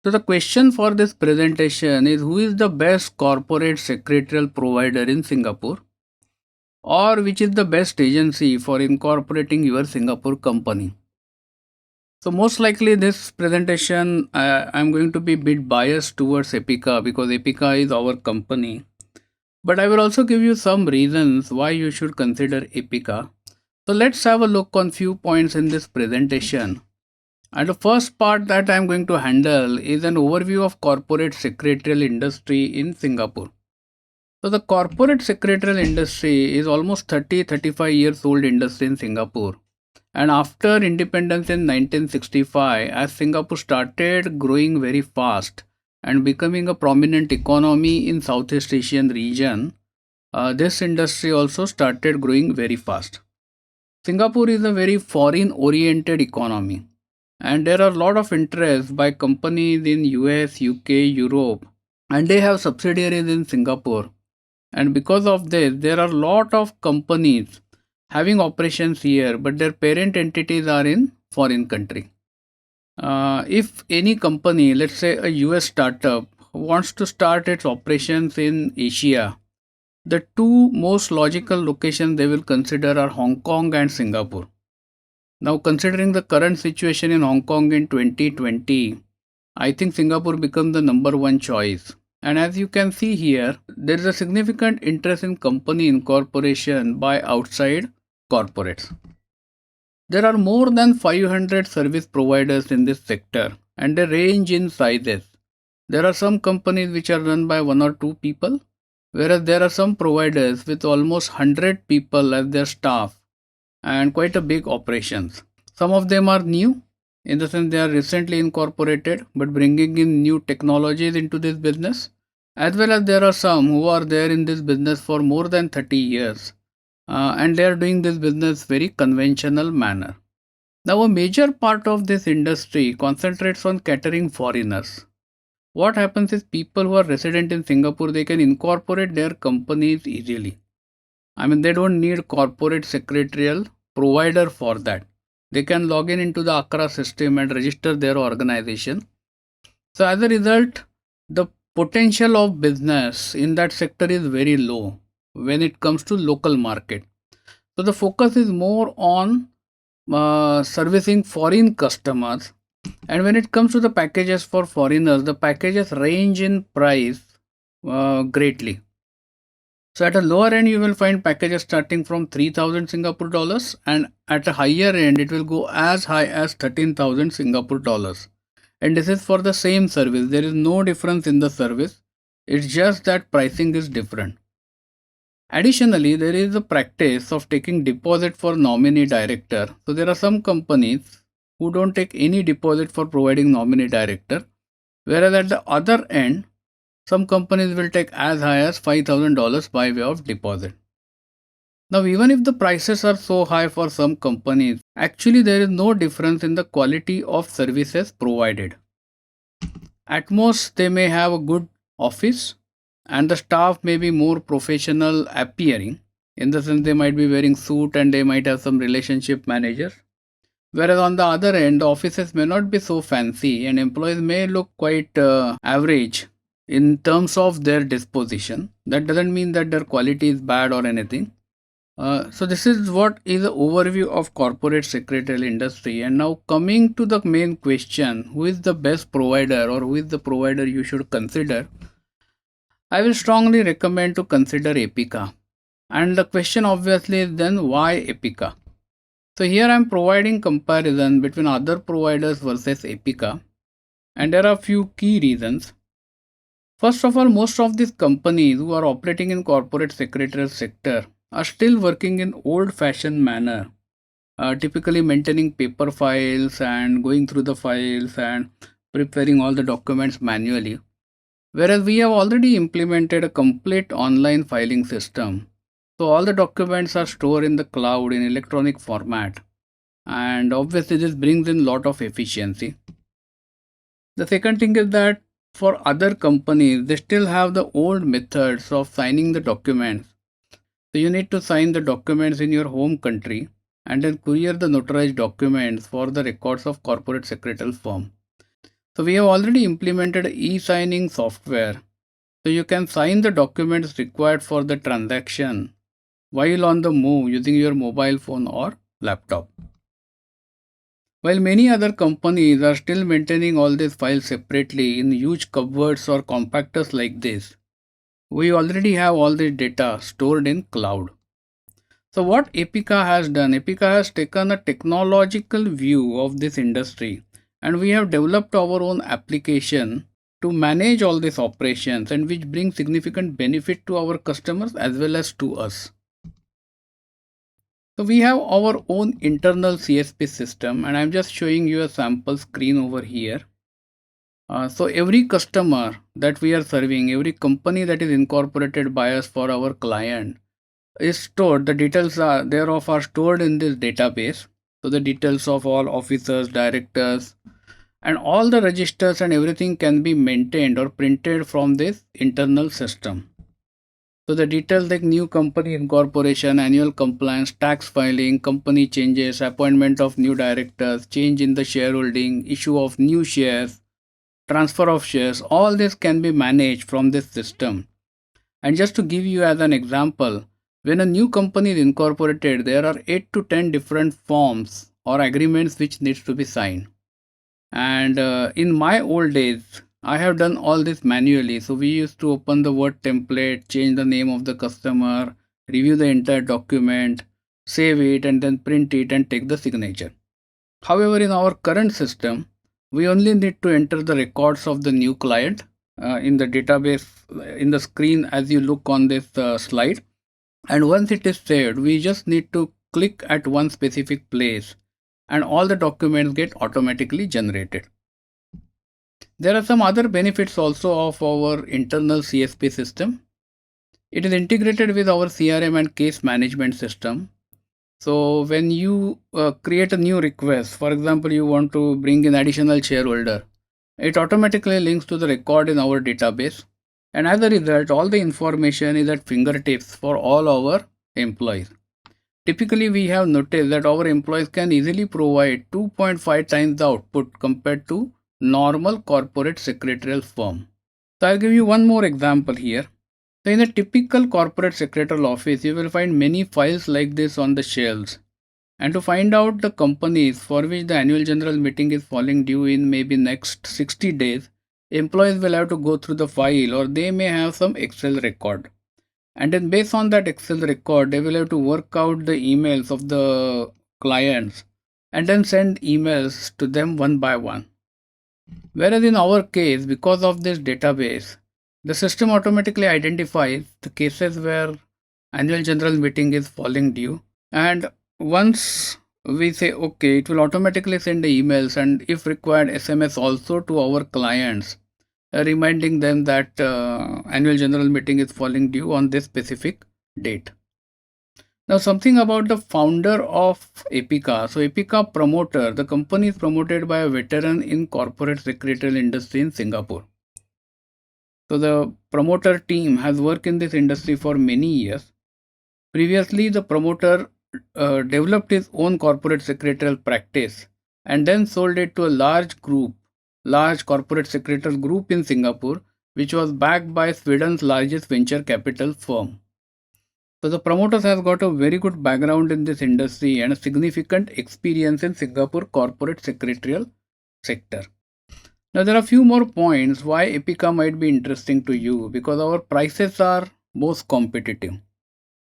So the question for this presentation is, who is the best corporate secretarial provider in Singapore, or which is the best agency for incorporating your Singapore company? So most likely this presentation, I'm going to be a bit biased towards Epica because Epica is our company. But I will also give you some reasons why you should consider Epica. So let's have a look on few points in this presentation. And the first part that I'm going to handle is an overview of corporate secretarial industry in Singapore. So the corporate secretarial industry is almost 35 years old industry in Singapore. And after independence in 1965, as Singapore started growing very fast and becoming a prominent economy in Southeast Asian region, this industry also started growing very fast. Singapore is a very foreign oriented economy, and there are a lot of interest by companies in US, UK, Europe, and they have subsidiaries in Singapore. And because of this, there are a lot of companies having operations here, but their parent entities are in foreign country. If any company, let's say a US startup, wants to start its operations in Asia, the two most logical locations they will consider are Hong Kong and Singapore. Now, considering the current situation in Hong Kong in 2020, I think Singapore becomes the number one choice. And as you can see here, there is a significant interest in company incorporation by outside corporates. There are more than 500 service providers in this sector, and they range in sizes. There are some companies which are run by one or two people, whereas there are some providers with almost 100 people as their staff and quite a big operations. Some of them are new, in the sense they are recently incorporated but bringing in new technologies into this business, as well as there are some who are there in this business for more than 30 years, and they are doing this business very conventional manner. Now a major part of this industry concentrates on catering foreigners. What happens is people who are resident in Singapore, they can incorporate their companies easily. I mean, they don't need corporate secretarial provider for that. They can log in into the Accra system and register their organization. So as a result, the potential of business in that sector is very low when it comes to local market. So the focus is more on servicing foreign customers. And when it comes to the packages for foreigners, the packages range in price greatly. So at a lower end, you will find packages starting from 3,000 Singapore dollars, and at a higher end, it will go as high as 13,000 Singapore dollars. And this is for the same service. There is no difference in the service. It's just that pricing is different. Additionally, there is a practice of taking deposit for nominee director. So there are some companies who don't take any deposit for providing nominee director, whereas at the other end, some companies will take as high as $5,000 by way of deposit. Now, even if the prices are so high for some companies, actually there is no difference in the quality of services provided. At most, they may have a good office and the staff may be more professional appearing, in the sense they might be wearing suit and they might have some relationship managers. Whereas on the other end, the offices may not be so fancy and employees may look quite average in terms of their disposition. That doesn't mean that their quality is bad or anything. So this is what is the overview of corporate secretarial industry. And now coming to the main question, who is the best provider or who is the provider you should consider? I will strongly recommend to consider Epica. And the question obviously is then, why Epica? So here I am providing comparison between other providers versus Epica, and there are a few key reasons. First of all, most of these companies who are operating in corporate secretarial sector are still working in old-fashioned manner, typically maintaining paper files and going through the files and preparing all the documents manually. Whereas we have already implemented a complete online filing system. So all the documents are stored in the cloud in electronic format. And obviously this brings in lot of efficiency. The second thing is that for other companies, they still have the old methods of signing the documents. So you need to sign the documents in your home country and then courier the notarized documents for the records of corporate secretarial firm. So we have already implemented e-signing software. So you can sign the documents required for the transaction while on the move using your mobile phone or laptop. While many other companies are still maintaining all these files separately in huge cupboards or compactors like this, we already have all this data stored in cloud. So what Epica has done, Epica has taken a technological view of this industry, and we have developed our own application to manage all these operations, and which brings significant benefit to our customers as well as to us. So we have our own internal CSP system, and I'm just showing you a sample screen over here. So every customer that we are serving, every company that is incorporated by us for our client is stored. The details are thereof are stored in this database. So the details of all officers, directors, and all the registers and everything can be maintained or printed from this internal system. So the details like new company incorporation, annual compliance, tax filing, company changes, appointment of new directors, change in the shareholding, issue of new shares, transfer of shares, all this can be managed from this system. And just to give you as an example, when a new company is incorporated, there are 8 to 10 different forms or agreements which needs to be signed. And in my old days, I have done all this manually. So we used to open the Word template, change the name of the customer, review the entire document, save it, and then print it and take the signature. However, in our current system, we only need to enter the records of the new client in the database in the screen as you look on this slide. And once it is saved, we just need to click at one specific place and all the documents get automatically generated. There are some other benefits also of our internal CSP system. It is integrated with our CRM and case management system. So when you create a new request, for example, you want to bring in additional shareholder, it automatically links to the record in our database. And as a result, all the information is at fingertips for all our employees. Typically, we have noticed that our employees can easily provide 2.5 times the output compared to normal corporate secretarial firm. So I'll give you one more example here. So in a typical corporate secretarial office, you will find many files like this on the shelves. And to find out the companies for which the annual general meeting is falling due in maybe next 60 days, employees will have to go through the file or they may have some Excel record. And then based on that Excel record, they will have to work out the emails of the clients and then send emails to them one by one. Whereas in our case, because of this database, the system automatically identifies the cases where annual general meeting is falling due. And once we say okay, it will automatically send the emails and if required SMS also to our clients, reminding them that annual general meeting is falling due on this specific date. Now something about the founder of Epica. So Epica promoter, the company is promoted by a veteran in corporate secretarial industry in Singapore. So the promoter team has worked in this industry for many years. Previously, the promoter developed his own corporate secretarial practice and then sold it to a large corporate secretarial group in Singapore, which was backed by Sweden's largest venture capital firm. So the promoters has got a very good background in this industry and a significant experience in Singapore corporate secretarial sector. Now there are a few more points why Epica might be interesting to you because our prices are most competitive.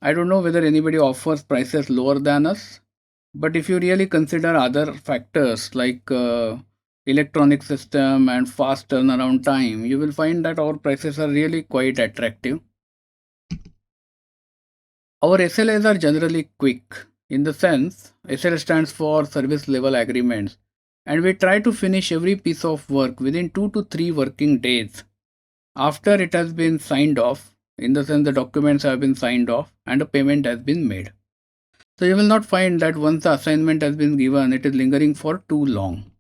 I don't know whether anybody offers prices lower than us, but if you really consider other factors like electronic system and fast turnaround time, you will find that our prices are really quite attractive. Our SLAs are generally quick. In the sense, SL stands for service level agreements, and we try to finish every piece of work within 2 to 3 working days after it has been signed off, in the sense the documents have been signed off and a payment has been made. So you will not find that once the assignment has been given, it is lingering for too long.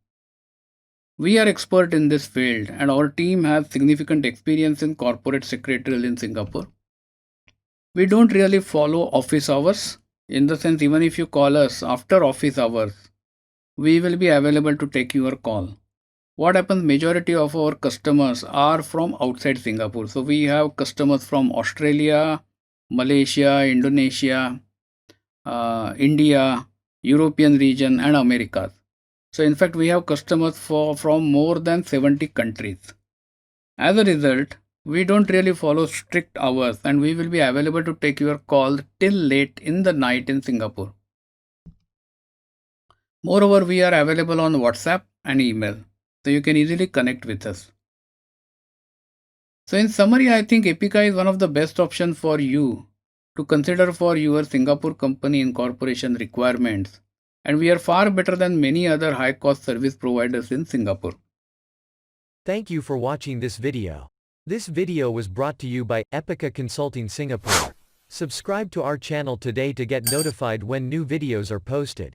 We are expert in this field and our team has significant experience in corporate secretarial in Singapore. We don't really follow office hours. In the sense, even if you call us after office hours, we will be available to take your call. what happens, majority of our customers are from outside Singapore. So we have customers from Australia, Malaysia, Indonesia, India, European region, and Americas. So in fact, we have customers from more than 70 countries. As a result, we don't really follow strict hours, and we will be available to take your call till late in the night in Singapore. Moreover, we are available on WhatsApp and email, so you can easily connect with us. So in summary, I think Epica is one of the best options for you to consider for your Singapore company incorporation requirements, and we are far better than many other high cost service providers in Singapore. Thank you for watching this video. This video was brought to you by Epica Consulting Singapore. Subscribe to our channel today to get notified when new videos are posted.